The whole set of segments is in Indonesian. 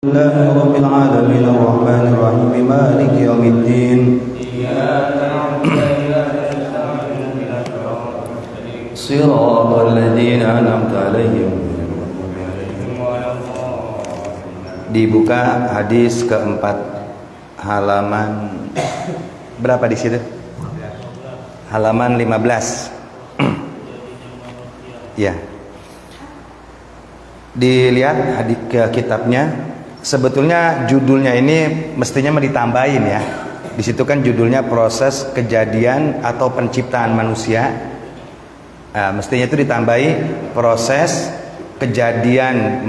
لله رب العالمين الرحمن الرحيم مالك يوم الدين صراط الذين أنعمت عليهم. Dibuka hadis keempat, halaman berapa di situ? Halaman 15. Ya. Dilihat hadis ke kitabnya. Sebetulnya judulnya ini mestinya ditambahin ya. Di situ kan judulnya proses kejadian atau penciptaan manusia. Nah, mestinya itu ditambahi proses kejadian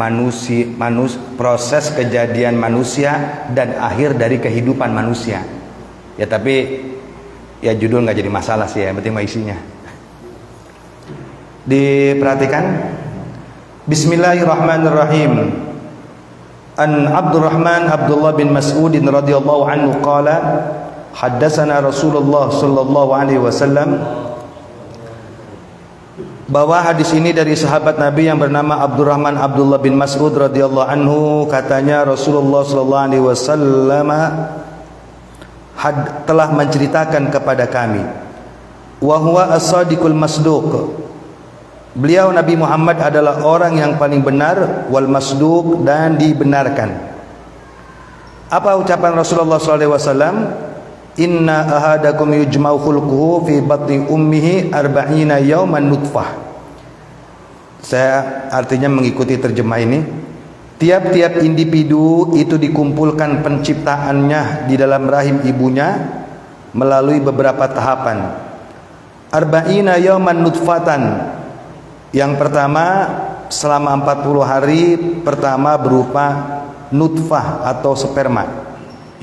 proses kejadian manusia dan akhir dari kehidupan manusia. Ya tapi ya judul nggak jadi masalah sih ya, yang penting mah isinya. Diperhatikan. Bismillahirrahmanirrahim. An Abdullah bin Mas'ud radhiyallahu anhu qala haddatsana Rasulullah sallallahu alaihi wasallam, bahwa hadis ini dari sahabat Nabi yang bernama Abdullah bin Mas'ud radhiyallahu anhu, katanya Rasulullah sallallahu alaihi wasallam telah menceritakan kepada kami, wa huwa as-sadiqul masduq, beliau Nabi Muhammad adalah orang yang paling benar, wal masduq, dan dibenarkan. Apa ucapan Rasulullah SAW? Inna ahadakum yujma'u khulquhu fi batni ummihi arba'ina yawman nutfah. Saya artinya mengikuti terjemah ini. Tiap-tiap individu itu dikumpulkan penciptaannya di dalam rahim ibunya melalui beberapa tahapan. Arba'ina yawman nutfatan. Yang pertama selama 40 hari pertama berupa nutfah atau sperma.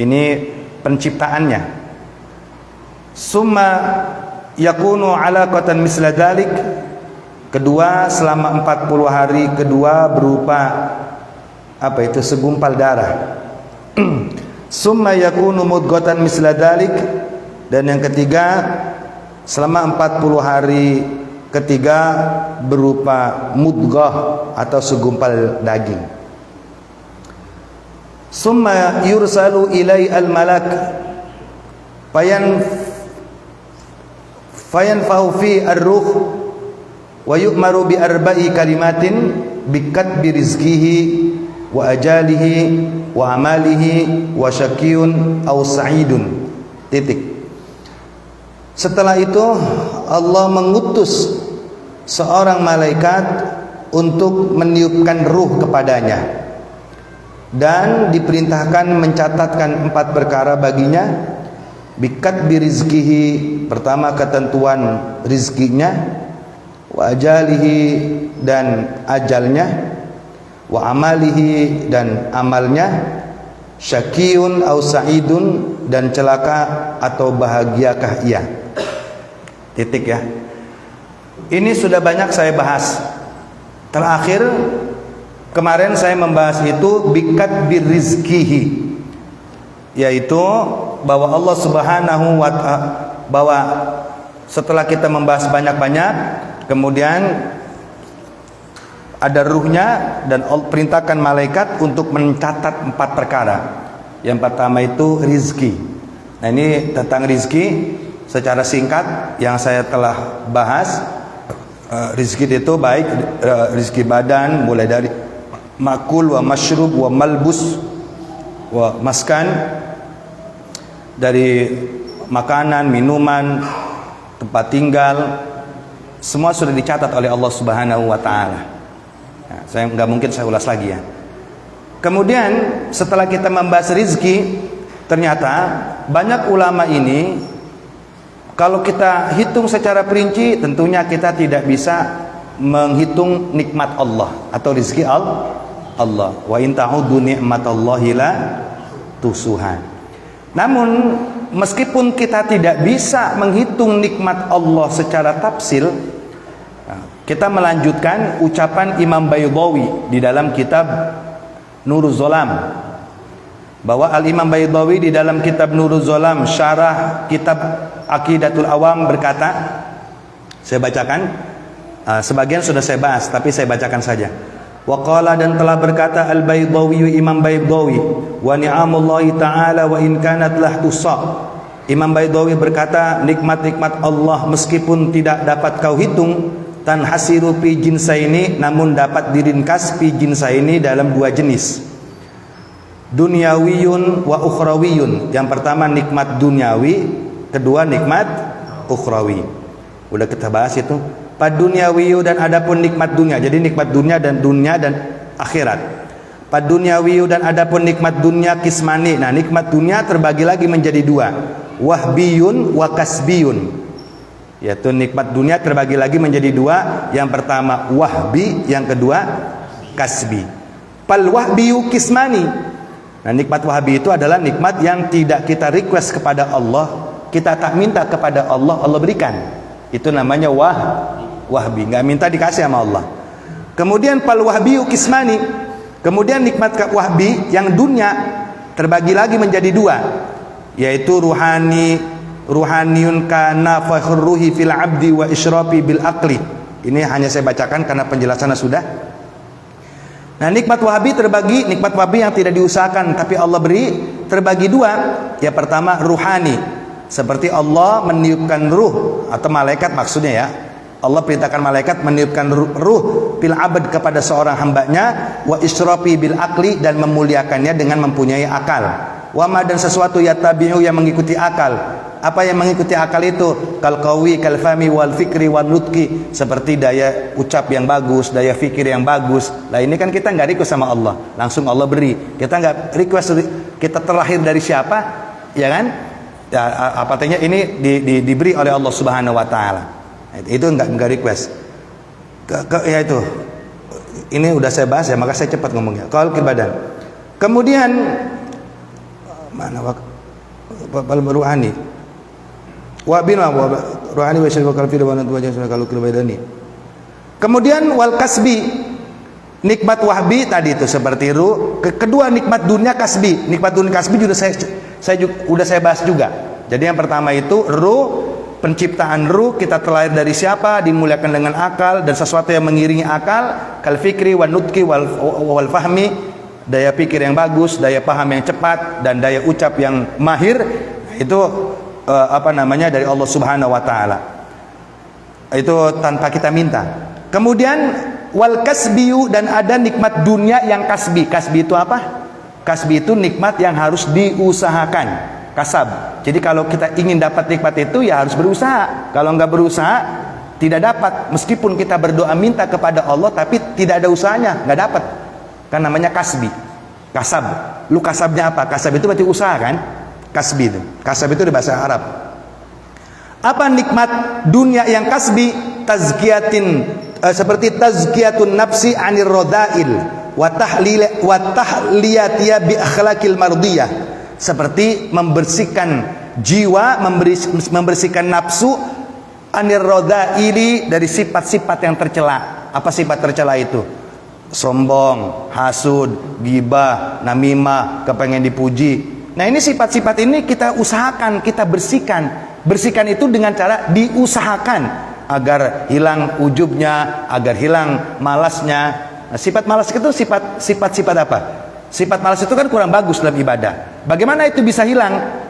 Ini penciptaannya. Summa yakunu alaqatan misla dzalik. Kedua selama 40 hari kedua berupa segumpal darah. Summa yakunu mudghatan misla dzalik. Dan yang ketiga selama 40 hari ketiga berupa mudghah atau segumpal daging. Summa yursalu ilai al-malak fayanfahu fi ar-ruh wa yu'maru bi arba'i kalimatin bi katbi rizqihi wa ajalihi wa amalihi wa syaqiyun aw sa'idun. Titik. Setelah itu Allah mengutus seorang malaikat untuk meniupkan ruh kepadanya dan diperintahkan mencatatkan 4 perkara baginya. Bikat birizkihi, pertama ketentuan rizkinya, wa ajalihi, dan ajalnya, wa amalihi, dan amalnya, syakiyun au sa'idun, dan celaka atau bahagiakah ia. Titik ya. Ini sudah banyak saya bahas. Terakhir kemarin saya membahas itu bikat birizkihi, yaitu bahwa Allah Subhanahu wa ta'ala, bahwa setelah kita membahas banyak-banyak, kemudian ada ruhnya dan Allah perintahkan malaikat untuk mencatat 4 perkara. Yang pertama itu rizki. Nah ini tentang rizki secara singkat yang saya telah bahas. Rizki itu baik rizki badan, mulai dari makul wa masyrub wa malbus wa maskan, dari makanan, minuman, tempat tinggal, semua sudah dicatat oleh Allah Subhanahu wa ta'ala. Nah, saya nggak mungkin saya ulas lagi ya. Kemudian setelah kita membahas rizki, ternyata banyak ulama ini, kalau kita hitung secara perinci, tentunya kita tidak bisa menghitung nikmat Allah atau rizki Allah. Wa in ta'uddu ni'matallahi la tusuha. Namun meskipun kita tidak bisa menghitung nikmat Allah secara tafsil, kita melanjutkan ucapan Imam Baydawi di dalam kitab Nuruz Zolam, bahwa Al-Imam Baydawi di dalam kitab Nuruz Zolam syarah kitab Aqidatul Awam berkata, saya bacakan, sebagian sudah saya bahas tapi saya bacakan saja. Wa qala, dan telah berkata Al-Baydawi, Imam Baydawi, wa ni'amullahi ta'ala wa in kanat lah tusa. Imam Baydawi berkata, nikmat-nikmat Allah meskipun tidak dapat kau hitung, tanhasiru fi jinsaini, namun dapat diringkas fi jinsaini dalam dua jenis, dunyawiyun wa ukhrawiyun. Yang pertama nikmat duniawi, kedua nikmat ukhrawi. Udah kita bahas itu. Padunyawiyu, dan adapun nikmat dunia. Jadi nikmat dunia dan akhirat. Padunyawiyu, dan adapun nikmat dunia kismani. Nah, nikmat dunia terbagi lagi menjadi dua, wahbiyun wa kasbiyun. Yaitu nikmat dunia terbagi lagi menjadi dua. Yang pertama wahbi, yang kedua kasbi. Pal wahbiyu kismani. Nah, nikmat wahbi itu adalah nikmat yang tidak kita request kepada Allah, kita tak minta kepada Allah, Allah berikan. Itu namanya wahbi, nggak minta dikasih sama Allah. Kemudian pal wahbiyu kismani. Kemudian nikmat wahbi yang dunia terbagi lagi menjadi dua, yaitu ruhaniyun kana fakhruhi fil abdi wa isyrafi bil aqli. Ini hanya saya bacakan karena penjelasannya sudah. Nah, nikmat wahbi terbagi, nikmat wahbi yang tidak diusahakan tapi Allah beri, terbagi dua. Yang pertama ruhani, seperti Allah meniupkan ruh, atau malaikat maksudnya ya. Allah perintahkan malaikat meniupkan ruh fil abd kepada seorang hambanya, wa isyrafi bil aqli, dan memuliakannya dengan mempunyai akal. Wama, dan sesuatu yatabi'u, yang mengikuti akal. Apa yang mengikuti akal itu? Kal qawi kal fami wal fikri wal nutqi, seperti daya ucap yang bagus, daya fikir yang bagus. Lah ini kan kita nggak request sama Allah, langsung Allah beri. Kita nggak request kita terlahir dari siapa, ya kan? Ya, apa artinya ini diberi oleh Allah Subhanahu wa taala. Itu enggak request. Ya itu. Ini udah saya bahas ya, maka saya cepat ngomongnya. Qaul badan. Kemudian mana ruhani. Wa bin ruhani wa syarika kalfi wa natu wajh kalau badani. Kemudian wal kasbi, nikmat wahbi tadi itu seperti ruh. Kedua nikmat dunia kasbi. Nikmat dunia kasbi juga saya bahas juga. Jadi yang pertama itu ruh, penciptaan ruh, kita terlahir dari siapa, dimuliakan dengan akal dan sesuatu yang mengiringi akal, kal fikri wan nutqi wal fahmi, daya pikir yang bagus, daya paham yang cepat, dan daya ucap yang mahir. Itu dari Allah Subhanahu wa taala. Itu tanpa kita minta. Kemudian wal kasbiyu, dan ada nikmat dunia yang kasbi. Kasbi itu apa? Kasbi itu nikmat yang harus diusahakan. Kasab. Jadi kalau kita ingin dapat nikmat itu ya harus berusaha. Kalau nggak berusaha tidak dapat. Meskipun kita berdoa minta kepada Allah tapi tidak ada usahanya, nggak dapat. Kan namanya kasbi. Kasab. Lu kasabnya apa? Kasab itu berarti usaha kan? Kasbi itu. Kasab itu di bahasa Arab. Apa nikmat dunia yang kasbi? Tazkiyatin, seperti tazkiyatun nafsi anir rodail wa tahliyatiya bi akhlaqil mardiyah. Seperti membersihkan jiwa, membersihkan nafsu anir rodaili, dari sifat-sifat yang tercela. Apa sifat tercela itu? Sombong, hasud, ghibah, namimah, kepengen dipuji. Nah, ini sifat-sifat ini kita usahakan, kita bersihkan. Bersihkan itu dengan cara diusahakan agar hilang ujubnya, agar hilang malasnya. Nah, sifat malas itu sifat apa? Sifat malas itu kan kurang bagus dalam ibadah. Bagaimana itu bisa hilang?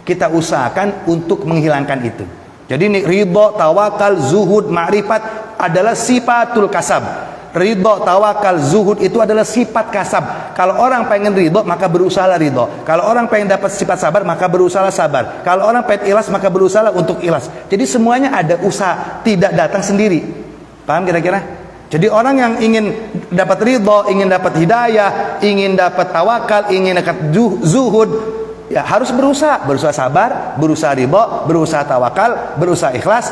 Kita usahakan untuk menghilangkan itu. Jadi ini ridho, tawakal, zuhud, ma'rifat adalah sifatul kasab. Ridho, tawakal, zuhud itu adalah sifat kasab. Kalau orang pengen ridho, maka berusaha ridho. Kalau orang pengen dapat sifat sabar, maka berusaha sabar. Kalau orang pengen ikhlas, maka berusaha untuk ikhlas. Jadi semuanya ada usaha, tidak datang sendiri. Paham kira-kira? Jadi orang yang ingin dapat ridho, ingin dapat hidayah, ingin dapat tawakal, ingin dapat zuhud, ya harus berusaha sabar, berusaha ridho, berusaha tawakal, berusaha ikhlas.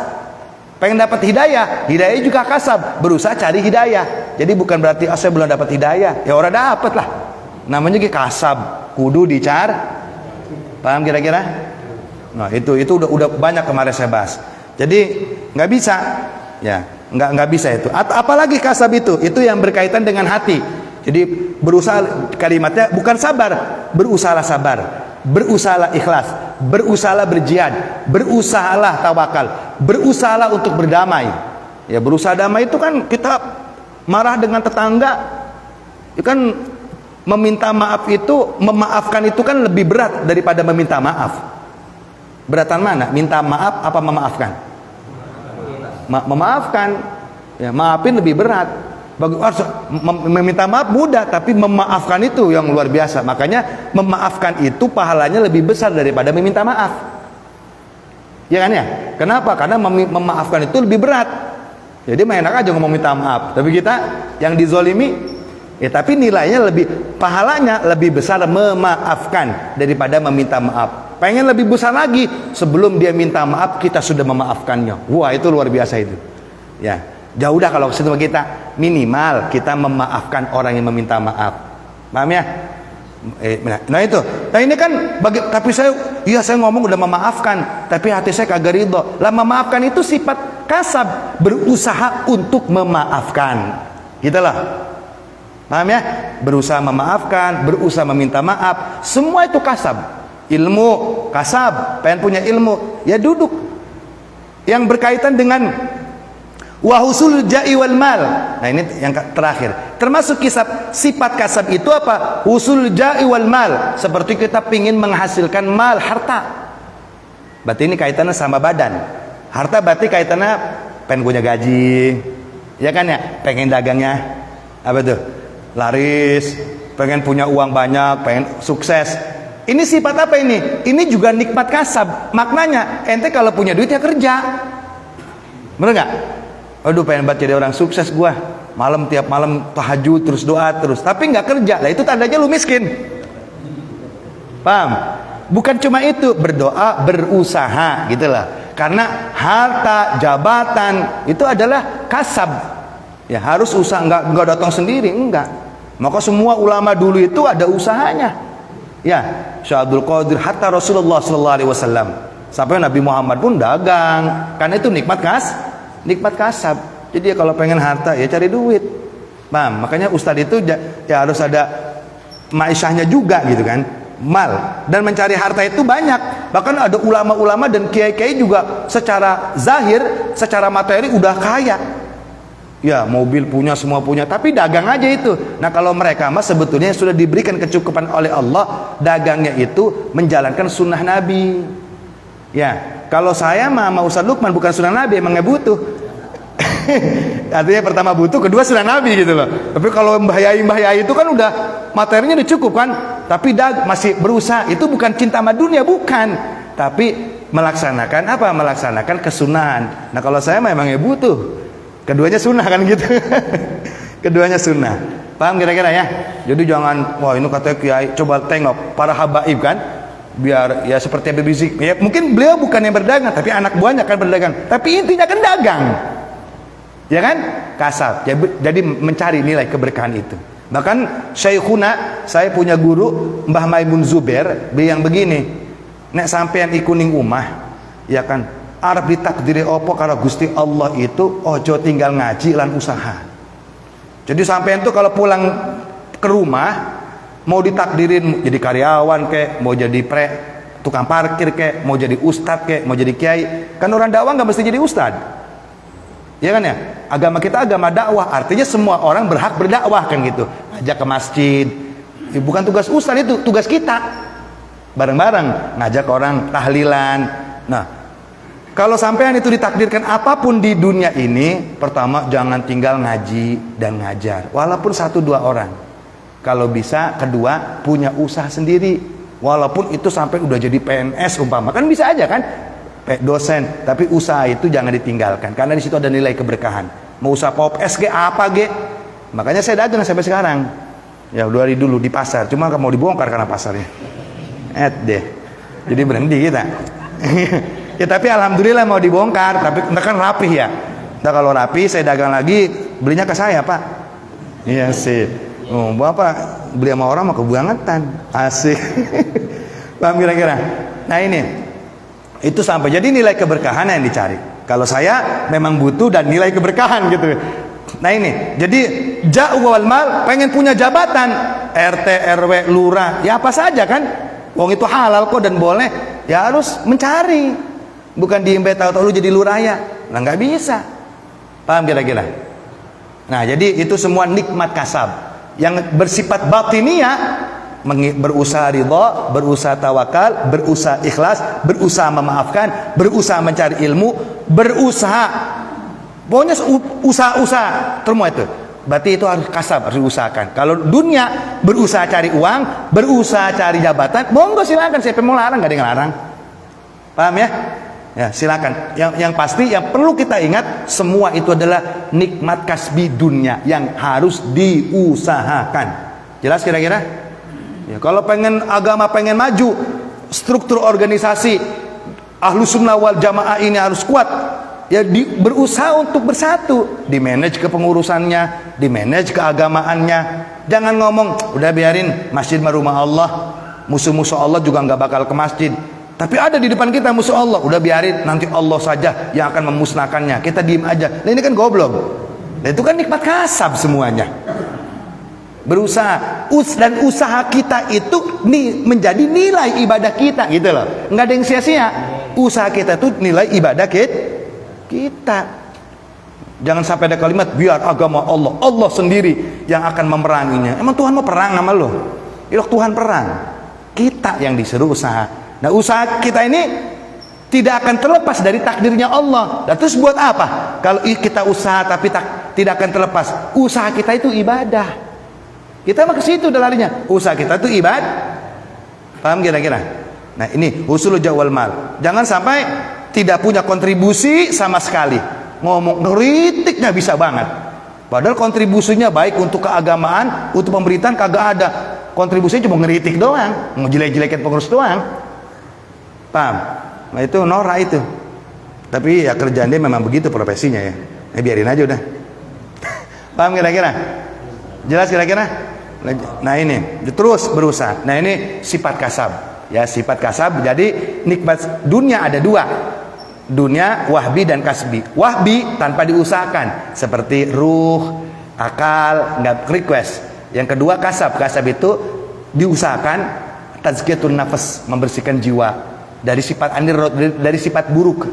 Pengen dapat hidayah, hidayah juga kasab, berusaha cari hidayah. Jadi bukan berarti saya belum dapat hidayah, ya orang dapat lah. Namanya kasab, kudu dicari. Paham kira-kira? Nah, itu udah banyak kemarin saya bahas. Jadi nggak bisa, ya. Nggak bisa itu. Apalagi kasab itu yang berkaitan dengan hati. Jadi berusaha, kalimatnya bukan sabar, berusahalah sabar, berusahalah ikhlas, berusahalah berjihad, berusahalah tawakal, berusahalah untuk berdamai. Ya, berusaha damai itu kan kita marah dengan tetangga, itu kan meminta maaf itu, memaafkan itu kan lebih berat daripada meminta maaf. Beratan mana? Minta maaf apa memaafkan? Memaafkan. Ya, maafin lebih berat. Meminta maaf mudah, tapi memaafkan itu yang luar biasa. Makanya memaafkan itu pahalanya lebih besar daripada meminta maaf. Ya kan ya? Kenapa? Karena memaafkan itu lebih berat. Jadi enak aja ngomong minta maaf. Tapi kita yang dizolimi, ya tapi nilainya lebih, pahalanya lebih besar memaafkan daripada meminta maaf. Pengen lebih besar lagi, sebelum dia minta maaf kita sudah memaafkannya. Wah, itu luar biasa itu. Ya, jauh dah kalau ketemu kita, minimal kita memaafkan orang yang meminta maaf. Paham ya? Nah itu. Nah ini kan tapi saya ngomong udah memaafkan, tapi hati saya kagak ridho. Lah memaafkan itu sifat kasab, berusaha untuk memaafkan. Gitulah. Paham ya? Berusaha memaafkan, berusaha meminta maaf, semua itu kasab. Ilmu, kasab, pengen punya ilmu, ya duduk. Yang berkaitan dengan wahusul ja'i wal mal. Nah ini yang terakhir. Termasuk kisah sifat kasab itu apa? Husul ja'i wal mal. Seperti kita pingin menghasilkan mal, harta. Berarti ini kaitannya sama badan. Harta berarti kaitannya pengen punya gaji. Ya kan ya? Pengen dagangnya apa tuh? Laris, pengen punya uang banyak, pengen sukses. Ini sifat apa ini? Ini juga nikmat kasab. Maknanya, ente kalau punya duit ya kerja. Bener nggak? Aduh, pengen banget jadi orang sukses gua. Tiap malam tahajud terus, doa terus. Tapi nggak kerja. Lah itu tandanya lu miskin. Paham? Bukan cuma itu, berdoa, berusaha, gitulah. Karena harta, jabatan itu adalah kasab. Ya harus usaha, nggak datang sendiri, enggak. Maka semua ulama dulu itu ada usahanya. Ya, Syekh Abdul Qadir, hatta Rasulullah sallallahu alaihi wasallam, sampai Nabi Muhammad pun dagang. Karena itu nikmat kasab. Jadi ya kalau pengen harta ya cari duit. Paham? Makanya ustadz itu ya harus ada maisyahnya juga gitu kan. Mal dan mencari harta itu banyak. Bahkan ada ulama-ulama dan kiai-kiai juga secara zahir, secara materi udah kaya. Ya, mobil punya, semua punya, tapi dagang aja itu. Nah, kalau mereka mah sebetulnya sudah diberikan kecukupan oleh Allah, dagangnya itu menjalankan sunnah Nabi. Ya, kalau saya mah sama Ustaz Lukman bukan sunnah Nabi, emang nggak butuh. Artinya pertama butuh, kedua sunnah Nabi gitu loh. Tapi kalau Mbah Yai itu kan udah materinya udah cukup kan, tapi masih berusaha. Itu bukan cinta sama dunia, bukan. Tapi melaksanakan apa? Melaksanakan kesunahan. Nah, kalau saya memang ya butuh. Keduanya sunnah kan gitu. Keduanya sunnah. Paham kira-kira ya? Jadi jangan, wah ini katanya kiai, coba tengok para habaib kan, biar ya seperti Habib Rizik. Ya mungkin beliau bukan yang berdagang, tapi anak buahnya kan berdagang. Tapi intinya kan dagang. Ya kan? Kasab. Jadi mencari nilai keberkahan itu. Bahkan Syekhuna, saya punya guru Mbah Maimun Zubair, bilang begini, nek sampean ikuning umah, ya kan? Arab ditakdiri opo karo Gusti Allah itu ojo tinggal ngaji lan usaha. Jadi sampean tuh kalau pulang ke rumah mau ditakdirin jadi karyawan kek, mau jadi tukang parkir kek, mau jadi ustad kek, mau jadi kiai. Kan orang dakwah nggak mesti jadi ustad. Ya kan ya? Agama kita agama dakwah, artinya semua orang berhak berdakwah kan gitu. Ajak ke masjid. Bukan tugas ustad itu, tugas kita. Bareng-bareng ngajak orang tahlilan. Nah, kalau sampean itu ditakdirkan apapun di dunia ini, pertama jangan tinggal ngaji dan ngajar, walaupun 1-2 orang. Kalau bisa, kedua punya usaha sendiri, walaupun itu sampai udah jadi PNS umpama, kan bisa aja kan, dosen. Tapi usaha itu jangan ditinggalkan, karena di situ ada nilai keberkahan. Mau usaha pop SG apa ge, makanya saya dagang sampai sekarang. Ya dari dulu di pasar, cuma mau dibongkar karena pasarnya. Deh, jadi berhenti kita. Ya tapi alhamdulillah mau dibongkar, tapi kan rapih ya. Nah kalau rapi saya dagang lagi, belinya ke saya Pak. Iya sih. Oh Bapak beli sama orang mah kebangetan. Asik. Paham kira-kira? Nah ini, itu sampai jadi nilai keberkahan yang dicari. Kalau saya memang butuh dan nilai keberkahan gitu. Nah ini, jadi ja'u wal mal, pengen punya jabatan RT, RW, lurah, ya apa saja kan? Wong itu halal kok dan boleh, ya harus mencari. Bukan diimbe tahu-tahu lu jadi lurah ya. Nah nggak bisa. Paham kira-kira? Nah, jadi itu semua nikmat kasab. Yang bersifat batiniyah, berusaha ridha, berusaha tawakal, berusaha ikhlas, berusaha memaafkan, berusaha mencari ilmu, berusaha, pokoknya usaha-usaha, semua itu. Berarti itu harus kasab, harus diusahakan. Kalau dunia berusaha cari uang, berusaha cari jabatan, monggo silakan, siapa mau larang, gak ada yang larang. Paham ya? Ya, silakan. Yang pasti yang perlu kita ingat, semua itu adalah nikmat kasbi dunia yang harus diusahakan. Jelas kira-kira? Ya, kalau pengen agama pengen maju, struktur organisasi Ahlus Sunnah wal Jamaah ini harus kuat. Ya, berusaha untuk bersatu, di manage kepengurusannya, di manage keagamaannya. Jangan ngomong udah biarin masjid rumah Allah, musuh-musuh Allah juga nggak bakal ke masjid, tapi ada di depan kita musuh Allah, udah biarin nanti Allah saja yang akan memusnahkannya, kita diem aja. Nah, ini kan goblok. Nah, itu kan nikmat kasab semuanya. Berusaha, dan usaha kita itu menjadi nilai ibadah kita, gitu loh. Nggak ada yang sia-sia. Usaha kita itu nilai ibadah kita. Jangan sampai ada kalimat biar agama Allah, Allah sendiri yang akan memeranginya. Emang Tuhan mau perang sama lo? Ya, Tuhan perang, kita yang disuruh usaha. Nah, usaha kita ini tidak akan terlepas dari takdirnya Allah. Dan terus buat apa kalau kita usaha tapi tidak akan terlepas? Usaha kita itu ibadah. Kita mah ke situ larinya. Usaha kita itu ibadah. Paham kira-kira? Nah, ini usul jawal mal. Jangan sampai tidak punya kontribusi sama sekali. Ngomong kritiknya bisa banget. Padahal kontribusinya baik untuk keagamaan, untuk pemberitaan kagak ada. Kontribusinya cuma ngeritik doang, ngejelek-jelekin pengurus doang. Paham? Nah, itu norak itu. Tapi ya kerjaan dia memang begitu profesinya ya. Biarin aja udah. Paham kira-kira? Jelas kira-kira? Nah, ini terus berusaha. Nah, ini sifat kasab. Ya, sifat kasab. Jadi nikmat dunia ada dua. Dunia wahbi dan kasbi. Wahbi tanpa diusahakan, seperti ruh, akal, nggak request. Yang kedua kasab. Kasab itu diusahakan, tazkiyatun nafas, membersihkan jiwa dari sifat anir, dari sifat buruk,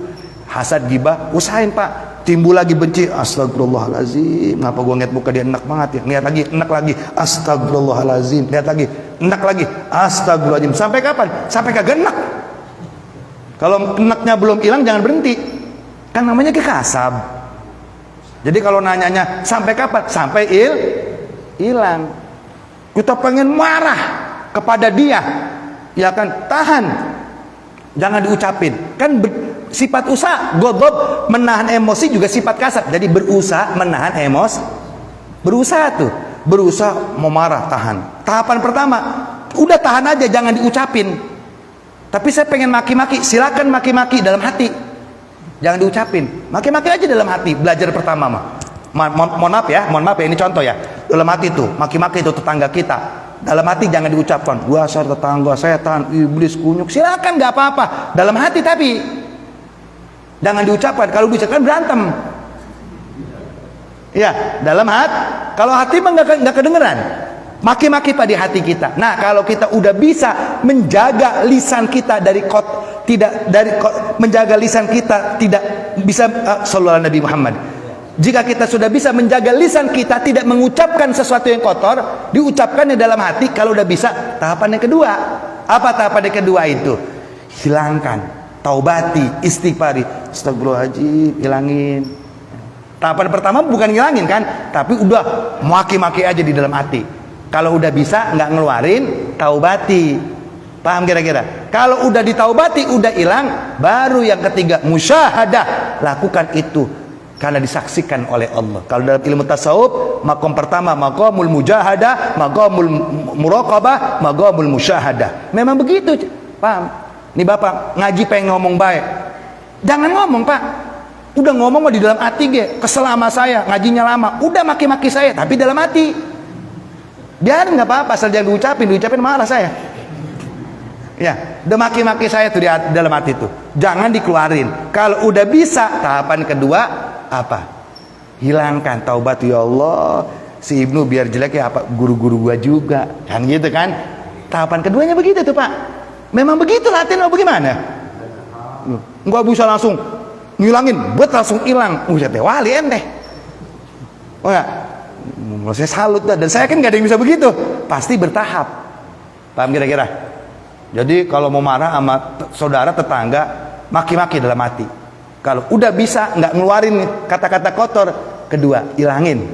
hasad, gibah. Usahain pak. Timbul lagi benci, astagfirullahalazim, ngapa gua ngeliat muka dia enak banget ya, lihat lagi, enak lagi, astagfirullahalazim, lihat lagi, enak lagi, astagfirullahalazim. Sampai kapan? Sampai kagak enak. Kalau enaknya belum hilang, jangan berhenti. Kan namanya kasab. Jadi kalau nanyanya sampai kapan? Sampai hilang. Kita pengen marah kepada dia, ya kan, tahan, jangan diucapin. Kan sifat usaha, godob, menahan emosi juga sifat kasab. Jadi berusaha menahan emosi. Berusaha tuh, berusaha mau marah, tahan. Tahapan pertama, udah tahan aja, jangan diucapin. Tapi saya pengen maki-maki, silakan maki-maki dalam hati, jangan diucapin. Maki-maki aja dalam hati. Belajar pertama mah. Mohon maaf ya, ini contoh ya. Dalam hati tuh, maki-maki itu tetangga kita. Dalam hati jangan diucapkan, dasar tetangga, setan, iblis, kunyuk. Silakan, nggak apa-apa. Dalam hati tapi jangan diucapkan. Kalau diucapkan berantem. Ya, dalam hati. Kalau hati mah nggak kedengeran. Maki-maki pada hati kita. Nah, kalau kita udah bisa menjaga lisan kita menjaga lisan kita tidak bisa sallallahu alaihi Nabi Muhammad. Jika kita sudah bisa menjaga lisan kita tidak mengucapkan sesuatu yang kotor, diucapkannya dalam hati, kalau udah bisa, tahapan yang kedua. Apa tahapan yang kedua itu? Hilangkan, taubati, istighfari, astagfirullahaladzim, hilangin. Tahapan pertama bukan ngilangin kan, tapi udah maki-maki aja di dalam hati. Kalau udah bisa nggak ngeluarin, taubati. Paham kira-kira? Kalau udah ditaubati, udah hilang, baru yang ketiga musyahadah. Lakukan itu karena disaksikan oleh Allah. Kalau dalam ilmu tasawuf, maqam pertama maqamul mujahadah, maqamul muraqabah, maqamul musyahadah. Memang begitu. Paham? Nih Bapak ngaji pengen ngomong baik. Jangan ngomong, Pak. Udah ngomong mah di dalam hati ge. Kesel sama saya, ngajinya lama. Udah maki-maki saya, tapi dalam hati. Biarin nggak apa-apa, asal jangan diucapin marah saya. Ya, udah maki-maki saya tuh di dalam hati tuh. Jangan dikeluarin. Kalau udah bisa, tahapan kedua apa? Hilangkan, taubat, ya Allah. Si Ibnu biar jelek ya apa? Guru-guru gua juga. Kan gitu kan? Tahapan keduanya begitu tuh, Pak. Memang begitu latihan, mau bagaimana? Nggak bisa langsung ngilangin, buat langsung hilang. Udah teh wali ente. Oh ya, Saya salut dan saya kan nggak ada yang bisa begitu. Pasti bertahap. Paham kira-kira? Jadi kalau mau marah sama saudara tetangga, maki-maki dalam hati. Kalau udah bisa nggak ngeluarin kata-kata kotor, kedua ilangin,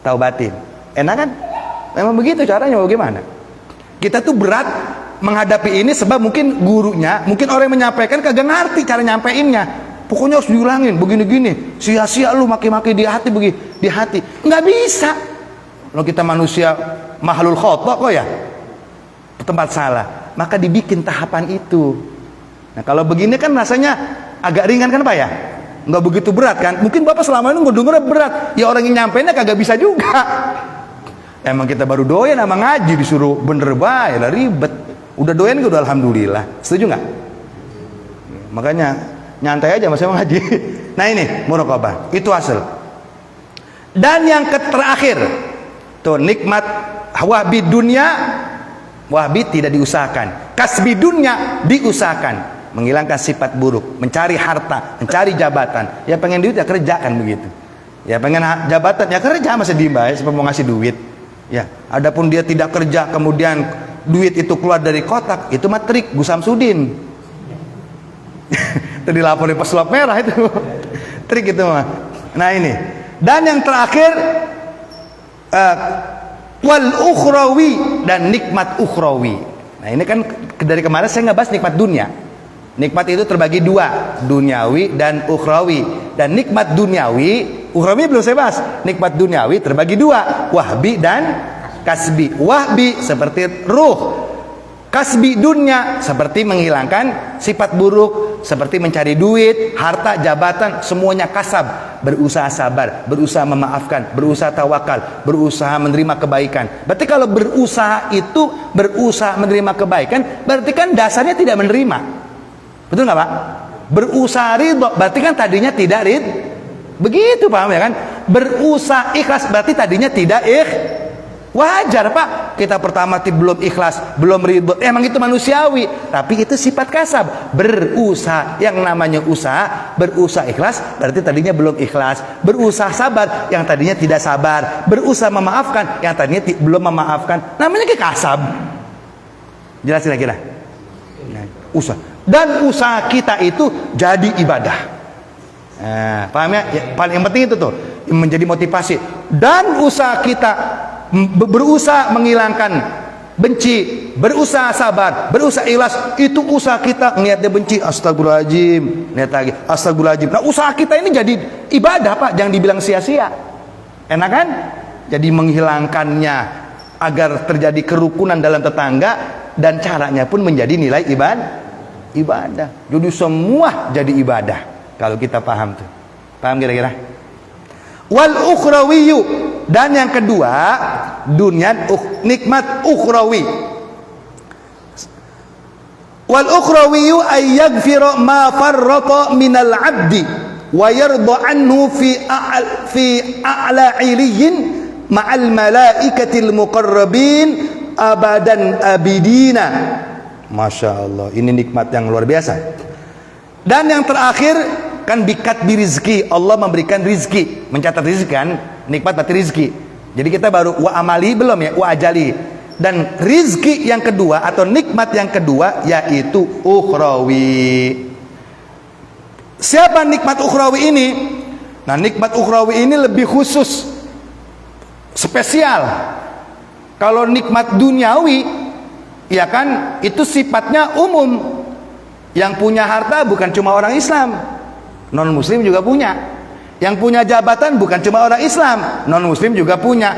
taubatin. Enak kan? Memang begitu caranya. Bagaimana? Kita tuh berat menghadapi ini sebab mungkin gurunya, mungkin orang yang menyampaikan kagak ngerti cara nyampeinnya. Pokoknya harus diulangin begini-gini. Sia-sia lu maki-maki di hati begini, di hati. Nggak bisa. Kalau kita manusia mahlul khotok kok ya, tempat salah. Maka dibikin tahapan itu. Nah kalau begini kan rasanya agak ringan kan Pak ya? Nggak begitu berat kan? Mungkin Bapak selama ini ngedengernya berat. Ya orang yang nyampeinnya kagak bisa juga. Emang kita baru doyan sama ngaji disuruh bener baik lah ribet. Udah doyan udah alhamdulillah. Setuju nggak? Makanya nyantai aja mas emang ngaji. Nah ini muraqabah. Itu hasil. Dan yang terakhir tuh nikmat wahbi dunia. Wahbi tidak diusahakan. Kasbi dunia diusahakan. Menghilangkan sifat buruk, mencari harta, mencari jabatan. Ya pengen duit ya kerjakan begitu. Ya pengen jabatan ya kerja, masa diem baik sebab mau ngasih duit. Ya, adapun dia tidak kerja kemudian duit itu keluar dari kotak, itu mah trik Gus Samsudin. Itu dilaporin pesulap merah itu. Trik itu mah. Nah ini. Dan yang terakhir wal ukhrawi, dan nikmat ukhrawi. Nah ini kan dari kemarin saya nggak bahas nikmat dunia. Nikmat itu terbagi dua, duniawi dan ukhrawi. Dan nikmat duniawi, ukhrawi belum saya bahas. Nikmat duniawi terbagi dua, wahbi dan kasbi. Wahbi seperti ruh, kasbi dunia seperti menghilangkan sifat buruk, seperti mencari duit, harta, jabatan, semuanya kasab. Berusaha sabar, berusaha memaafkan, berusaha tawakal, berusaha menerima kebaikan. Berarti kalau berusaha itu berusaha menerima kebaikan, berarti kan dasarnya tidak menerima. Betul nggak Pak? Berusaha ridho berarti kan tadinya tidak ridho. Begitu paham ya kan? Berusaha ikhlas berarti tadinya tidak wajar Pak. Kita pertama belum ikhlas, belum ridho. Emang itu manusiawi, tapi itu sifat kasab. Berusaha, yang namanya usaha, berusaha ikhlas berarti tadinya belum ikhlas. Berusaha sabar, yang tadinya tidak sabar. Berusaha memaafkan, yang tadinya belum memaafkan. Namanya kasab. Jelas kira-kira? Nah, usaha. Dan usaha kita itu jadi ibadah. Nah, paham ya? Paling penting itu tuh menjadi motivasi. Dan usaha kita berusaha menghilangkan benci, berusaha sabar, berusaha ikhlas, itu usaha kita. Ngeliat dia benci, astagfirullahaladzim, lihat lagi, astagfirullahaladzim. Nah usaha kita ini jadi ibadah Pak, jangan dibilang sia-sia. Enak kan? Jadi menghilangkannya agar terjadi kerukunan dalam tetangga, dan caranya pun menjadi nilai ibadah. Jadi semua jadi ibadah kalau kita paham tuh. Paham kira-kira? Wal ukhrawiyu, dan yang kedua dunia nikmat ukhrawi. Wal ukhrawiyu ay yaghfira ma farrata minal 'abdi wa yarda anhu fi a'la 'iliyyin ma'al malaikatil muqarrabin abadan abidina. Masya Allah, ini nikmat yang luar biasa. Dan yang terakhir kan bikat birizki, Allah memberikan rizki, mencatat rizki kan, nikmat berarti rizki. Jadi kita baru wa amali belum ya, wa ajali. Dan rizki yang kedua atau nikmat yang kedua yaitu ukhrawi. Siapa nikmat ukhrawi ini? Nah nikmat ukhrawi ini lebih khusus, spesial. Kalau nikmat duniawi ya kan itu sifatnya umum. Yang punya harta bukan cuma orang Islam, non muslim juga punya. Yang punya jabatan bukan cuma orang Islam, non muslim juga punya.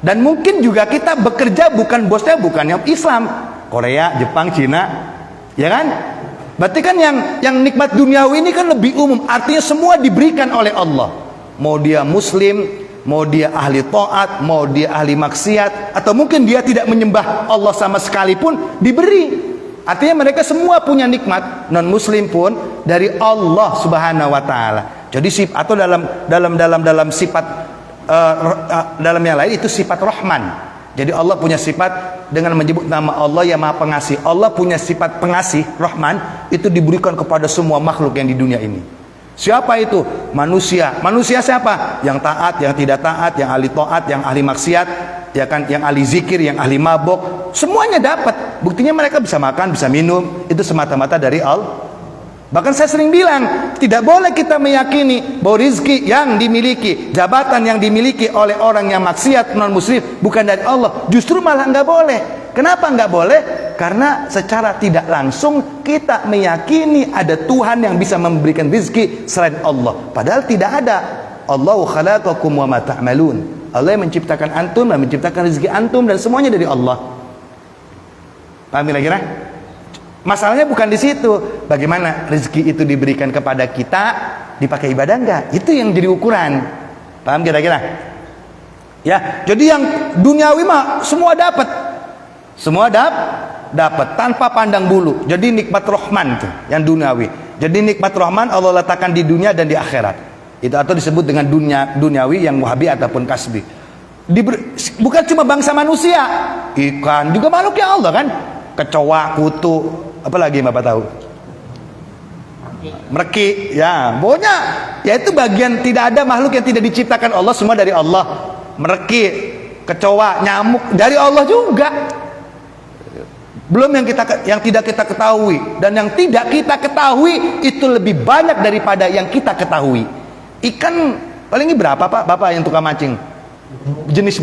Dan mungkin juga kita bekerja bukan bosnya bukan yang Islam, Korea, Jepang, Cina, ya kan? Berarti kan yang nikmat duniawi ini kan lebih umum, artinya semua diberikan oleh Allah. Mau dia muslim, mau dia ahli taat, mau dia ahli maksiat, atau mungkin dia tidak menyembah Allah sama sekalipun, diberi. Artinya mereka semua punya nikmat, non muslim pun dari Allah Subhanahu wa taala. Jadi atau dalam sifat dalam yang lain itu sifat Rahman. Jadi Allah punya sifat dengan menyebut nama Allah yang Maha Pengasih. Allah punya sifat pengasih, Rahman, itu diberikan kepada semua makhluk yang di dunia ini. Siapa itu? Manusia. Manusia siapa? Yang taat, yang tidak taat, yang ahli taat, yang ahli maksiat, ya kan, yang ahli zikir, yang ahli mabok, semuanya dapat. Buktinya mereka bisa makan, bisa minum, itu semata-mata dari Allah. Bahkan saya sering bilang, tidak boleh kita meyakini bahwa rizki yang dimiliki, jabatan yang dimiliki oleh orang yang maksiat non muslim bukan dari Allah. Justru malah nggak boleh. Kenapa nggak boleh? Karena secara tidak langsung kita meyakini ada Tuhan yang bisa memberikan rizki selain Allah. Padahal tidak ada. Allahu khalaqakum wa ma ta'malun. Allah yang menciptakan antum dan menciptakan rezeki antum, dan semuanya dari Allah. Paham kira-kira? Masalahnya bukan di situ. Bagaimana rezeki itu diberikan kepada kita, dipakai ibadah enggak? Itu yang jadi ukuran. Paham kira-kira? Ya, jadi yang duniawi mah semua dapat. Semua dapat tanpa pandang bulu. Jadi nikmat Rahman tuh yang duniawi. Jadi nikmat Rahman Allah letakkan di dunia dan di akhirat. Itu atau disebut dengan duniawi yang wahabi ataupun kasbi. Bukan cuma bangsa manusia, ikan juga makhluk ya Allah kan. Kecoa, kutu, apalagi Bapak tahu? Merki, ya, pokoknya ya itu bagian, tidak ada makhluk yang tidak diciptakan Allah, semua dari Allah. Merki, kecoa, nyamuk dari Allah juga. Belum yang tidak kita ketahui, dan yang tidak kita ketahui itu lebih banyak daripada yang kita ketahui. Ikan paling berapa Pak? Bapak yang tukang mancing. Jenis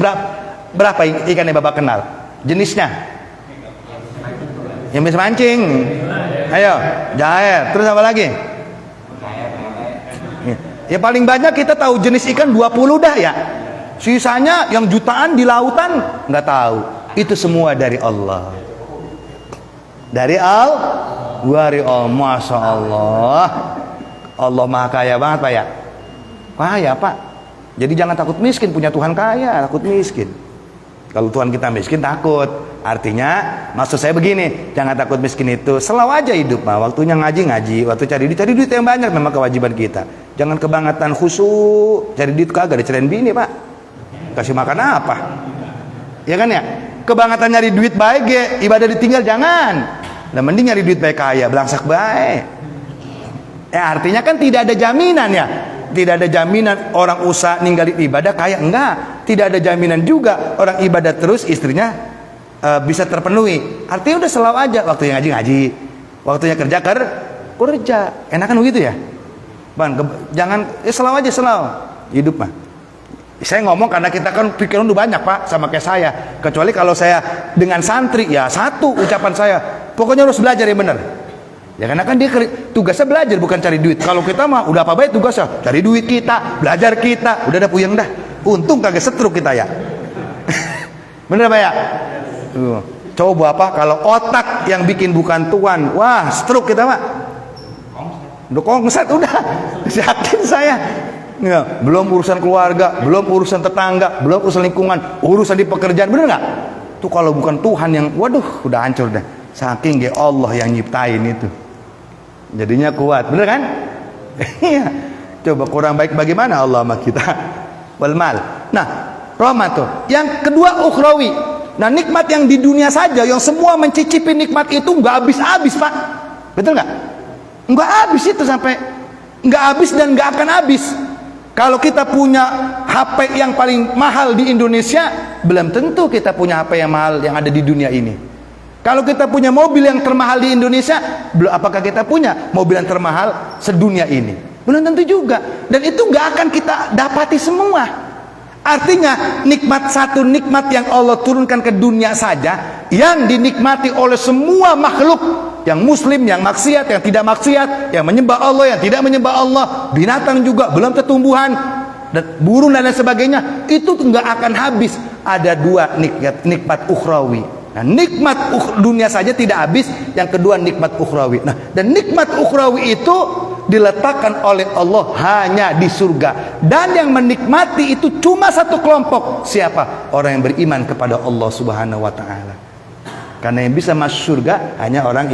berapa ikan yang Bapak kenal? Jenisnya? Yang bisa mancing. Ayo, jair. Terus apa lagi? Ya paling banyak kita tahu jenis ikan 20 dah ya. Sisanya yang jutaan di lautan nggak tahu. Itu semua dari Allah. Dari Allah, Masya Allah. Allah maha kaya banget Pak ya. Kaya Pak. Jadi jangan takut miskin, punya Tuhan kaya, takut miskin. Kalau Tuhan kita miskin takut. Artinya maksud saya begini, jangan takut miskin itu, selalu aja hidup mah. Waktunya ngaji, waktu cari duit yang banyak, memang kewajiban kita. Jangan kebangetan khusyuk, cari duit kagak dicerain bini Pak. Kasih makan apa? Ya kan ya? Kebangetan nyari duit baik ya, ibadah ditinggal jangan. Nah mending nyari duit baik kaya, belangsak baik. Artinya kan tidak ada jaminan ya. Tidak ada jaminan orang usaha ninggalin ibadah kaya, enggak. Tidak ada jaminan juga orang ibadah terus istrinya bisa terpenuhi. Artinya udah selalu aja, waktunya ngaji, waktunya kerja kerja. Enakan begitu ya? Bang, jangan selalu aja hidup mah. Saya ngomong karena kita kan pikiran udah banyak Pak, sama kayak saya. Kecuali kalau saya dengan santri, ya satu ucapan saya, pokoknya harus belajar yang benar. Ya karena kan dia tugasnya belajar, bukan cari duit. Kalau kita mah udah apa baik tugasnya, cari duit kita, belajar kita, udah ada puyeng dah. Untung kagak setruk kita ya. Bener Pak ya? Coba apa kalau otak yang bikin bukan Tuhan, wah stroke kita Pak. Udah kongset udah, yakin saya. Ya, belum urusan keluarga, belum urusan tetangga, belum urusan lingkungan, urusan di pekerjaan, bener nggak? Tuh kalau bukan Tuhan yang, waduh, udah hancur dah. Saking ya Allah yang nyiptain itu, jadinya kuat, bener kan? Iya. Coba kurang baik bagaimana Allah sama kita? Wal mal. Nah, rahmat tuh. Yang kedua ukhrawi. Nah, nikmat yang di dunia saja, yang semua mencicipi nikmat itu nggak habis-habis Pak, betul nggak? Nggak habis itu sampai nggak habis dan nggak akan habis. Kalau kita punya HP yang paling mahal di Indonesia, belum tentu kita punya HP yang mahal yang ada di dunia ini. Kalau kita punya mobil yang termahal di Indonesia, apakah kita punya mobil yang termahal sedunia ini? Belum tentu juga. Dan itu nggak akan kita dapati semua. Artinya satu nikmat yang Allah turunkan ke dunia saja, yang dinikmati oleh semua makhluk, yang muslim, yang maksiat, yang tidak maksiat, yang menyembah Allah, yang tidak menyembah Allah, binatang juga, belum tumbuhan, dan burung dan lain sebagainya, itu nggak akan habis. Ada dua nikmat ukhrawi. Nah, nikmat dunia saja tidak habis, yang kedua nikmat ukhrawi. Nah, dan nikmat ukhrawi itu diletakkan oleh Allah hanya di surga, dan yang menikmati itu cuma satu kelompok. Siapa? Orang yang beriman kepada Allah Subhanahu wa taala. Karena yang bisa masuk surga hanya orang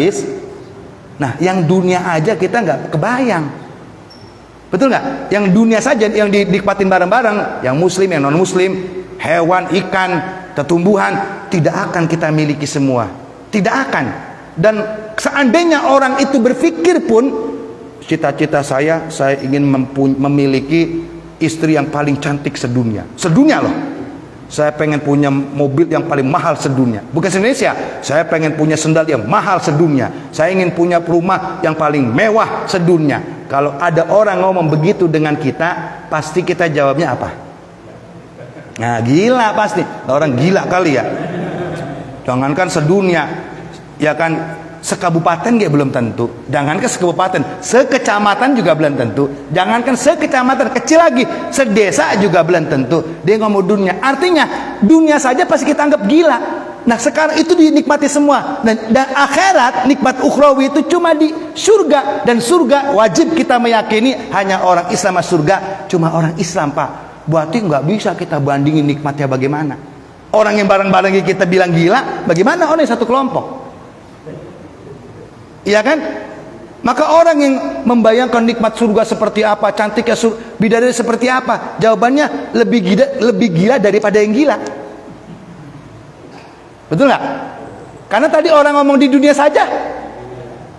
Nah, yang dunia aja kita nggak kebayang. Betul nggak? Yang dunia saja yang dinikmatin bareng-bareng, yang muslim, yang non muslim, hewan, ikan, tumbuhan, tidak akan kita miliki semua. Tidak akan. Dan seandainya orang itu berpikir pun, cita-cita saya ingin memiliki istri yang paling cantik sedunia. Sedunia loh. Saya pengen punya mobil yang paling mahal sedunia. Bukan se-Indonesia. Saya pengen punya sendal yang mahal sedunia. Saya ingin punya rumah yang paling mewah sedunia. Kalau ada orang ngomong begitu dengan kita, pasti kita jawabnya apa? Nah, gila pasti. Orang gila kali ya. Jangankan sedunia, ya kan, sekabupaten dia belum tentu. Jangankan sekabupaten, sekecamatan juga belum tentu. Jangankan sekecamatan, kecil lagi, sedesa juga belum tentu. Dia ngomong dunia. Artinya dunia saja pasti kita anggap gila. Nah, sekarang itu dinikmati semua. Dan akhirat, nikmat ukhrawi itu cuma di surga. Dan surga wajib kita meyakini hanya orang Islam masuk surga. Cuma orang Islam, Pak. Berarti nggak bisa kita bandingin nikmatnya bagaimana. Orang yang bareng-bareng kita bilang gila, bagaimana orang yang satu kelompok? Iya kan? Maka orang yang membayangkan nikmat surga seperti apa, cantiknya bidadari seperti apa, jawabannya lebih gila daripada yang gila. Betul nggak? Karena tadi orang ngomong di dunia saja,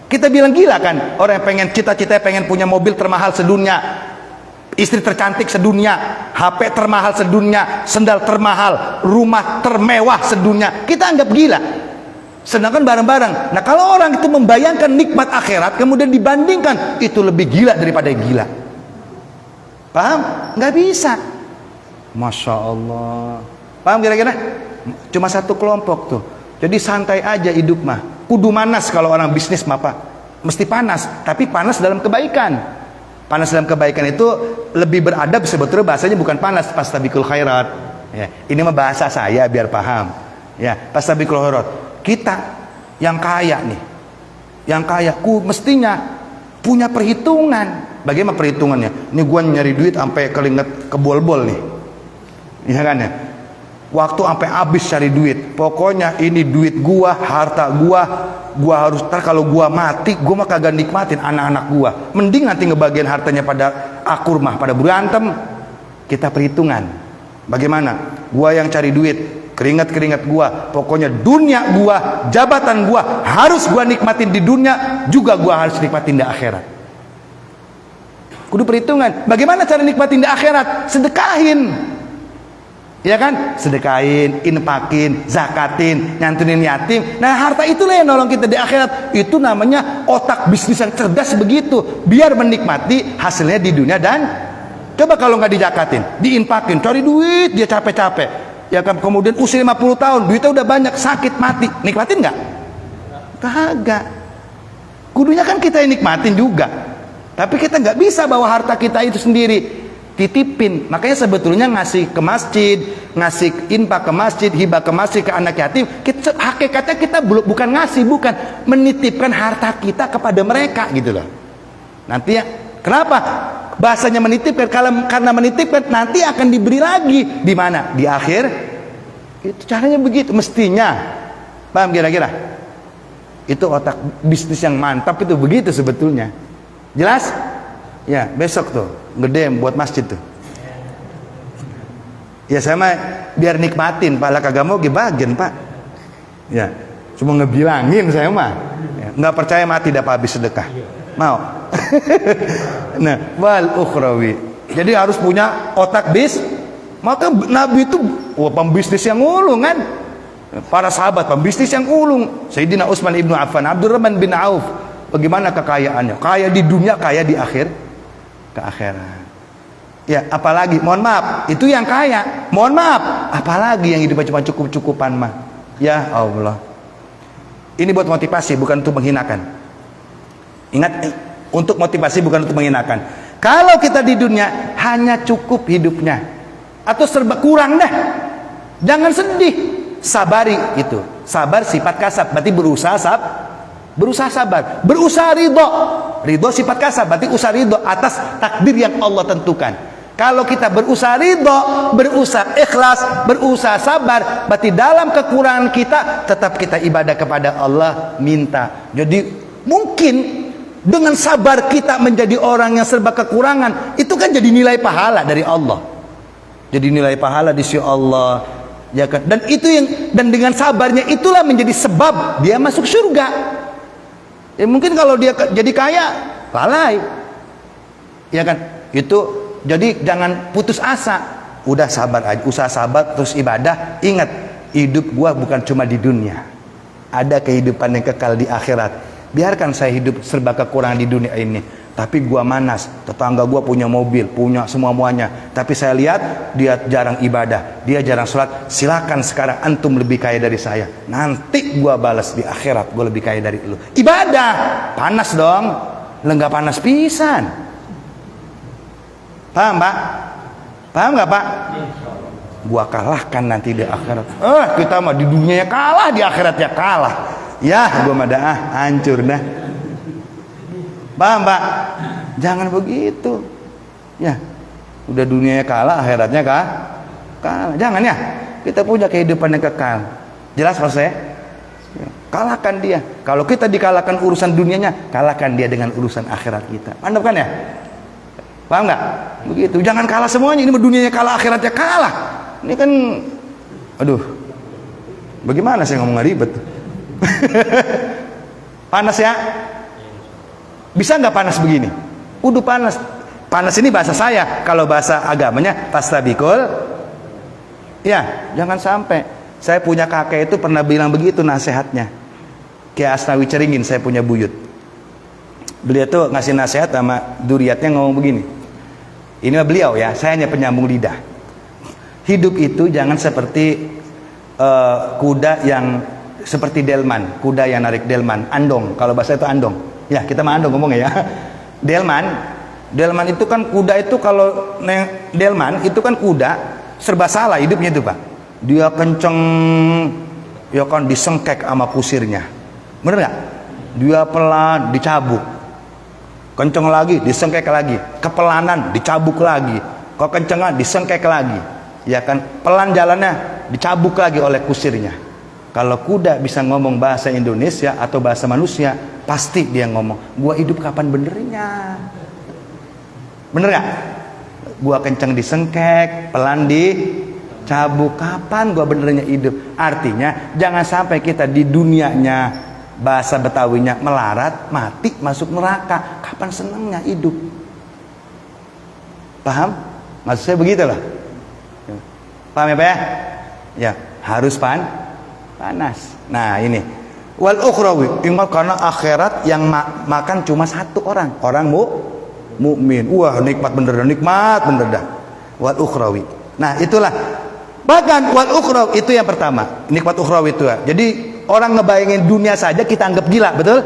kita bilang gila kan? Orang yang pengen cita-cita pengen punya mobil termahal sedunia, istri tercantik sedunia, HP termahal sedunia, sendal termahal, rumah termewah sedunia, kita anggap gila. Sedangkan bareng-bareng. Nah, kalau orang itu membayangkan nikmat akhirat kemudian dibandingkan, itu lebih gila daripada yang gila. Paham? Nggak bisa. Masya Allah. Paham kira-kira? Cuma satu kelompok tuh. Jadi santai aja hidup mah. Kudu manas kalau orang bisnis mah, Pak. Mesti panas, tapi panas dalam kebaikan. Panas dalam kebaikan itu lebih beradab, sebetulnya bahasanya bukan panas, fastabiqul khairat. Ya, ini mah bahasa saya biar paham. Ya, fastabiqul khairat. Kita yang kaya nih, yang kaya, mestinya punya perhitungan. Bagaimana perhitungannya? Ini gua nyari duit sampai keringet kebol-bol nih, iya kan ya? Waktu sampai habis cari duit. Pokoknya ini duit gua, harta gua harus, ntar kalau gua mati, gua mah kagak nikmatin anak-anak gua. Mending nanti ngebagian hartanya pada akur mah, pada berantem. Kita perhitungan. Bagaimana? Gua yang cari duit, keringat gua, pokoknya dunia gua, jabatan gua harus gua nikmatin di dunia, juga gua harus nikmatin di akhirat. Kudu perhitungan. Bagaimana cara nikmatin di akhirat? Sedekahin. Ya kan? Sedekahin, infakin, zakatin, nyantunin yatim. Nah, harta itulah yang nolong kita di akhirat. Itu namanya otak bisnis yang cerdas begitu. Biar menikmati hasilnya di dunia dan coba kalau nggak dijakatin, diinfakin, cari duit dia capek-capek. Ya kan, kemudian usia 50 tahun, duitnya udah banyak, sakit, mati. Nikmatin nggak? Kagak. Kudunya kan kita yang nikmatin juga. Tapi kita nggak bisa bawa harta kita itu sendiri. Titipin. Makanya sebetulnya ngasih ke masjid, ngasih infak ke masjid, hibah ke masjid, ke anak yatim, hakikatnya kita bukan ngasih, bukan menitipkan harta kita kepada mereka gitu loh. Nanti ya, kenapa? Bahasanya menitipkan, karena menitipkan nanti akan diberi lagi. Di mana? Di akhir. Itu caranya begitu mestinya. Paham kira-kira? Itu otak bisnis yang mantap itu begitu sebetulnya. Jelas? Ya, besok tuh gede buat masjid tuh. Ya sama biar nikmatin, pala kagak mau gibagen, Pak. Ya, cuma ngebilangin saya mah. Ya, nggak percaya mati dapat habis sedekah. Mau? Nah, wal ukhrawi. Jadi harus punya otak maka Nabi itu pembisnis yang ulung kan. Para sahabat pembisnis yang ulung. Sayyidina Utsman ibnu Affan, Abdurrahman bin Auf, bagaimana kekayaannya? Kaya di dunia, kaya di ke akhirat. Ya, apalagi mohon maaf, itu yang kaya. Mohon maaf, apalagi yang hidupnya cuma cukup-cukupan mah. Ya Allah. Ini buat motivasi, bukan untuk menghinakan. Ingat, untuk motivasi bukan untuk menghinakan. Kalau kita di dunia hanya cukup hidupnya atau serba kurang dah, jangan sedih, sabari itu. Sabar sifat kasab, berarti berusaha sabar, berusaha ridho sifat kasab, berarti usaha ridho atas takdir yang Allah tentukan. Kalau kita berusaha ridho, berusaha ikhlas, berusaha sabar, berarti dalam kekurangan kita tetap kita ibadah kepada Allah, minta. Jadi mungkin dengan sabar kita menjadi orang yang serba kekurangan, itu kan jadi nilai pahala dari Allah. Jadi nilai pahala di sisi Allah, ya kan? Dan dengan sabarnya itulah menjadi sebab dia masuk surga. Ya mungkin kalau dia jadi kaya, lalai. Ya kan? Itu jadi jangan putus asa. Udah sabar aja, usaha sabar terus ibadah. Ingat, hidup gua bukan cuma di dunia. Ada kehidupan yang kekal di akhirat. Biarkan saya hidup serba kekurangan di dunia ini, tapi gua manas. Tetangga gua punya mobil, punya semua-muanya, tapi saya lihat dia jarang ibadah, dia jarang sholat. Silakan sekarang antum lebih kaya dari saya. Nanti gua balas di akhirat, gua lebih kaya dari lu. Ibadah panas dong, lenggak panas pisan. Paham Pak? Paham nggak Pak? Gua kalahkan nanti di akhirat. Kita mah di dunianya kalah, di akhiratnya kalah. Ya, gua mah dah hancur dah. Paham Pak? Jangan begitu. Ya, udah dunianya kalah, akhiratnya kalah. Jangan ya. Kita punya kehidupan yang kekal. Jelas Pak saya? Ya, kalahkan dia. Kalau kita dikalahkan urusan dunianya, kalahkan dia dengan urusan akhirat kita. Mantap kan ya? Paham nggak? Begitu. Jangan kalah semuanya. Ini dunianya kalah, akhiratnya kalah. Ini kan, aduh, bagaimana saya ngomong ribet? Panas ya? Bisa nggak panas begini? Udah panas. Panas ini bahasa saya. Kalau bahasa agamanya pastabikul. Ya, jangan sampai. Saya punya kakek itu pernah bilang begitu nasihatnya. Kayak Asnawi Ceringin, saya punya buyut. Beliau tuh ngasih nasihat sama duriatnya ngomong begini. Ini mah beliau ya, saya hanya penyambung lidah. Hidup itu jangan seperti kuda yang seperti delman, kuda yang narik delman, andong. Kalau bahasa itu andong. Ya, kita mah andong ngomongnya ya. Delman itu kan kuda itu kalau delman itu kan kuda serba salah hidupnya itu Pak. Dia kenceng, ya kan disengkek sama kusirnya. Bener nggak? Dia pelan, dicabuk. Kenceng lagi, disengkek lagi. Kepelanan, dicabuk lagi. Kok kencengan, disengkek lagi. Ya kan, pelan jalannya, dicabuk lagi oleh kusirnya. Kalau kuda bisa ngomong bahasa Indonesia atau bahasa manusia, pasti dia ngomong, gua hidup kapan benernya? Bener gak? Gua kenceng disengkek, pelan dicabuk, kapan gua benernya hidup? Artinya jangan sampai kita di dunianya, bahasa Betawinya, melarat, mati, masuk neraka. Kapan senangnya hidup? Paham? Maksud saya begitu loh. Paham ya Pak ya? Ya, harus panas. Nah ini wal ukhrawi, ingat karena akhirat yang makan cuma satu orang mukmin. Wah, nikmat bener dah. Wal ukhrawi. Nah, itulah. Bahkan wal ukhrawi itu yang pertama. Nikmat ukhrawi itu ya. Jadi orang ngebayangin dunia saja kita anggap gila, betul?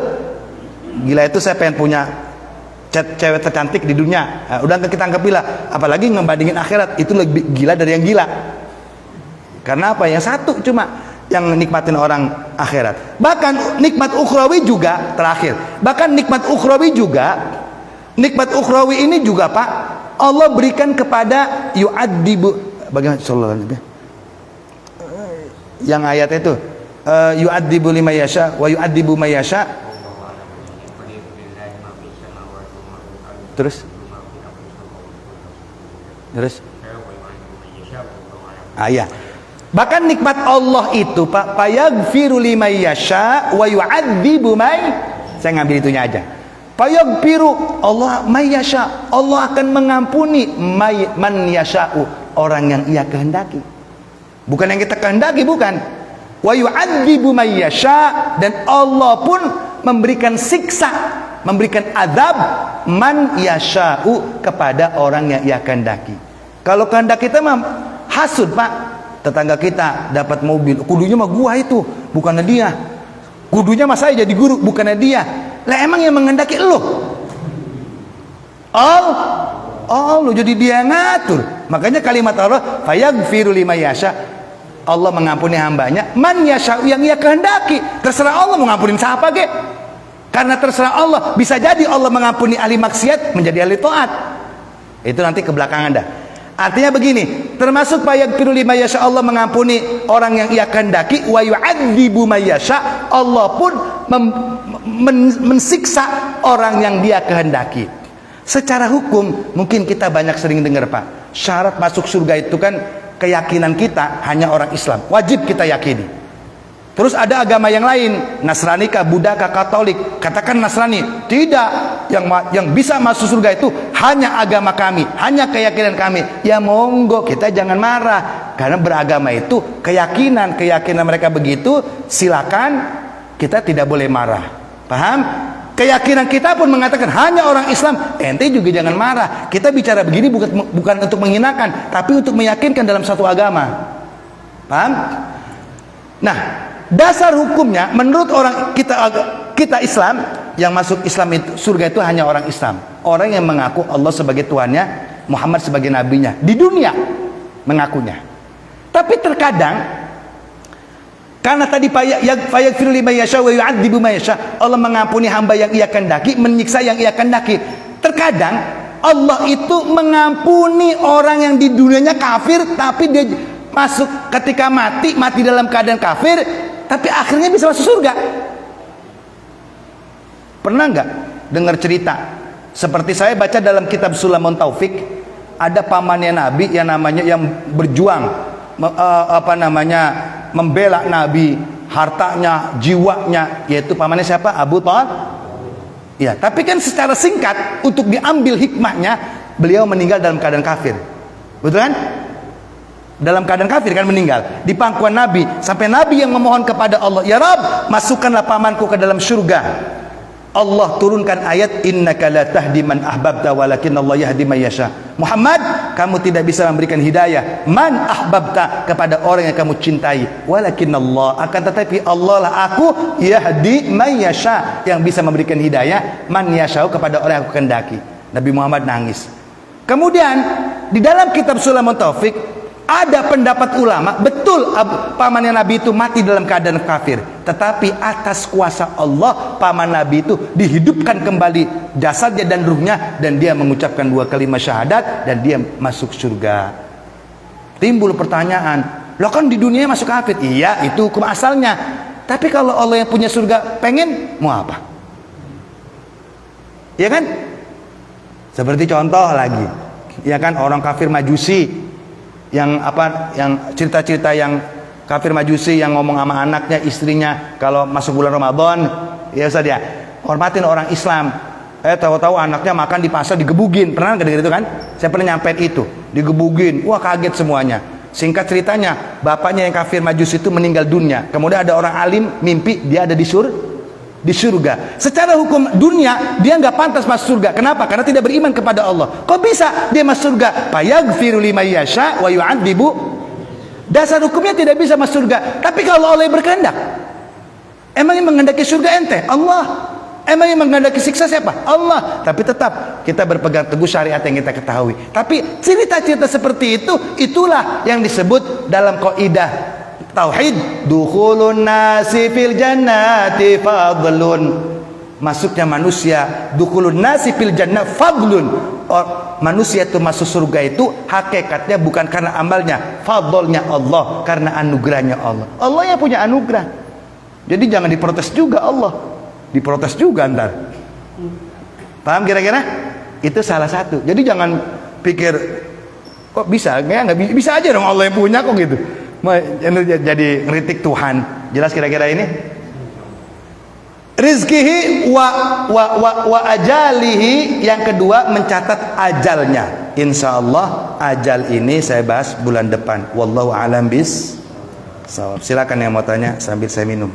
Gila itu saya pengen punya cewek tercantik di dunia. Nah, udah kita anggap gila. Apalagi ngebandingin akhirat, itu lebih gila dari yang gila. Karena apa? Yang satu cuma yang nikmatin orang akhirat. Bahkan nikmat ukhrawi juga terakhir. Bahkan nikmat ukhrawi ini juga Pak, Allah berikan kepada yu'adzibu, bagaimana sallallahu alaihi wasallam? Yang ayatnya itu yu'adzibu liman yasha wa yu'adzibu man yasha. Terus ayat. Bahkan nikmat Allah itu Pak, fayaghfiru liman yasha wa yu'adzibu man, saya ngambil itunya aja. Fayaghfiru Allah may yasha, Allah akan mengampuni man yasha'u, orang yang Ia kehendaki. Bukan yang kita kehendaki, bukan. Wa yu'adzibu man yasha, dan Allah pun memberikan siksa, memberikan azab man yasha'u kepada orang yang Ia kehendaki. Kalau kehendak kita mah hasud Pak. Tetangga kita dapat mobil, kudunya mah gua itu, bukannya dia. Kudunya mah saya jadi guru, bukannya dia. Lah emang yang menghendaki lu? Allah jadi dia ngatur. Makanya kalimat Allah, fayaghfiru liman yasha, Allah mengampuni hambanya, man yasha, yang Ia kehendaki. Terserah Allah mau ngampunin siapa ge. Karena terserah Allah, bisa jadi Allah mengampuni ahli maksiat menjadi ahli taat. Itu nanti ke belakangan dah. Artinya begini, termasuk fayaghfiru liman yasha, Allah mengampuni orang yang Ia kehendaki, wa yu'adzibu man yasha, Allah pun mensiksa orang yang Dia kehendaki. Secara hukum mungkin kita banyak sering dengar Pak, syarat masuk surga itu kan keyakinan kita hanya orang Islam, wajib kita yakini. Terus ada agama yang lain, Nasrani kah, Buddha kah, Katolik. Katakan Nasrani, tidak, yang bisa masuk surga itu hanya agama kami, hanya keyakinan kami. Ya monggo, kita jangan marah, karena beragama itu keyakinan mereka begitu, silakan, kita tidak boleh marah. Paham? Keyakinan kita pun mengatakan hanya orang Islam, ente juga jangan marah. Kita bicara begini bukan untuk menghinakan, tapi untuk meyakinkan dalam satu agama. Paham? Nah, dasar hukumnya menurut orang kita Islam, yang masuk Islam itu surga itu hanya orang Islam, orang yang mengaku Allah sebagai Tuhannya, Muhammad sebagai nabinya di dunia, mengakunya. Tapi terkadang karena tadi fayaghfiru liman yasha wa yu'adzibu man yasha, Allah mengampuni hamba yang Ia kehendaki, menyiksa yang Ia kehendaki. Terkadang Allah itu mengampuni orang yang di dunianya kafir, tapi dia masuk ketika mati dalam keadaan kafir, tapi akhirnya bisa masuk surga. Pernah nggak dengar cerita seperti saya baca dalam kitab Sulamun Taufik, ada pamannya Nabi yang berjuang membela Nabi, hartanya, jiwanya, yaitu pamannya siapa? Abu Thalib. Ya, tapi kan secara singkat untuk diambil hikmahnya, beliau meninggal dalam keadaan kafir. Betul kan? Dalam keadaan kafir kan meninggal di pangkuan Nabi, sampai Nabi yang memohon kepada Allah, ya Rabb, masukkanlah pamanku ke dalam surga. Allah turunkan ayat, innaka la tahdi man ahbabta walakin Allah yahdi man yasha. Muhammad, kamu tidak bisa memberikan hidayah man ahbabta, kepada orang yang kamu cintai, walakin Allah, akan tetapi Allah lah aku, yahdi man yasha, yang bisa memberikan hidayah man yasha, kepada orang yang aku kehendaki. Nabi Muhammad nangis. Kemudian di dalam kitab Sulamun Taufik ada pendapat ulama, betul pamannya Nabi itu mati dalam keadaan kafir, tetapi atas kuasa Allah paman Nabi itu dihidupkan kembali jasadnya dan ruhnya, dan dia mengucapkan 2 kalimat syahadat, dan dia masuk surga. Timbul pertanyaan, loh kan di dunia masuk kafir? Iya, itu hukum asalnya. Tapi kalau Allah yang punya surga pengen, mau apa? Ya kan? Seperti contoh lagi, ya kan, orang kafir Majusi, yang cerita-cerita yang kafir Majusi yang ngomong sama anaknya, istrinya, kalau masuk bulan Ramadan, ya Ustaz ya, hormatin orang Islam. Tahu-tahu anaknya makan di pasar digebugin. Pernah dengar itu kan? Saya pernah nyampein itu, digebugin. Wah, kaget semuanya. Singkat ceritanya, bapaknya yang kafir Majusi itu meninggal dunia. Kemudian ada orang alim mimpi dia ada di surga. Secara hukum dunia dia nggak pantas masuk surga. Kenapa? Karena tidak beriman kepada Allah. Kok bisa dia masuk surga? Fayaghfiru liman yasha wa yu'adzibu. Dasar hukumnya tidak bisa masuk surga. Tapi kalau Allah berkehendak, emang yang menghendaki surga ente? Allah. Emang yang menghendaki siksa siapa? Allah. Tapi tetap kita berpegang teguh syariat yang kita ketahui. Tapi cerita-cerita seperti itu, itulah yang disebut dalam kaidah tauhid, dukhulun nasi fil jannati fadlun, masuknya manusia, dukhulun nasi fil jannah fadlun, manusia itu masuk surga itu hakikatnya bukan karena amalnya, fadlnya Allah, karena anugerahnya Allah. Allah yang punya anugerah, jadi jangan diprotes juga Allah, diprotes juga ntar. Paham kira-kira? Itu salah satu. Jadi jangan pikir kok bisa, nggak bisa aja dong, Allah yang punya kok gitu. Jadi ngeritik Tuhan. Jelas kira-kira ini? Rizkihi wa ajalihi, yang kedua mencatat ajalnya. Insyaallah ajal ini saya bahas bulan depan. Wallahu a'lam bis. Silakan yang mau tanya sambil saya minum.